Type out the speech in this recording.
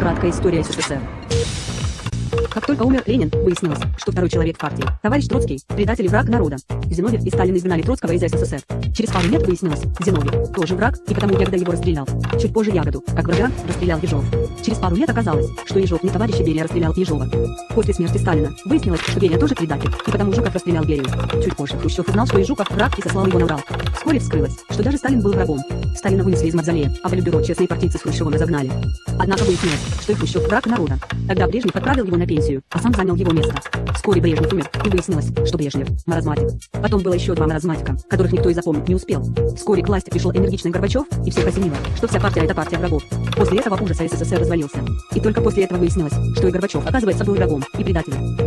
Краткая история СССР. Как только умер Ленин, выяснилось, что второй человек в партии, товарищ Троцкий, предатель и враг народа. Зиновьев и Сталин изгнали Троцкого из СССР. Через пару лет выяснилось, Зиновьев тоже враг, и потому Ягода его расстрелял. Чуть позже Ягоду, как врага, расстрелял Ежов. Через пару лет оказалось, что Ежов не товарища Берия расстрелял Ежова. После смерти Сталина выяснилось, что Берия тоже предатель, и потому Жуков расстрелял Берию. Чуть позже Хрущев узнал, что Жуков враг, и сослал его на Урал. Вскоре вскрылось, что даже Сталин был врагом. Сталина вынесли из мавзолея, а Политбюро честные партийцы с Хрущевым разогнали. Однако выяснилось, что и Хрущев враг народа. Тогда Брежнев отправил его на пенсию, а сам занял его место. Вскоре Брежнев умер, и выяснилось, что Брежнев – маразматик. Потом было еще два маразматика, которых никто и запомнить не успел. Вскоре к власти пришел энергичный Горбачев, и всех осенило, что вся партия – это партия врагов. После этого ужаса СССР развалился. И только после этого выяснилось, что и Горбачев, оказывается, был врагом и предателем.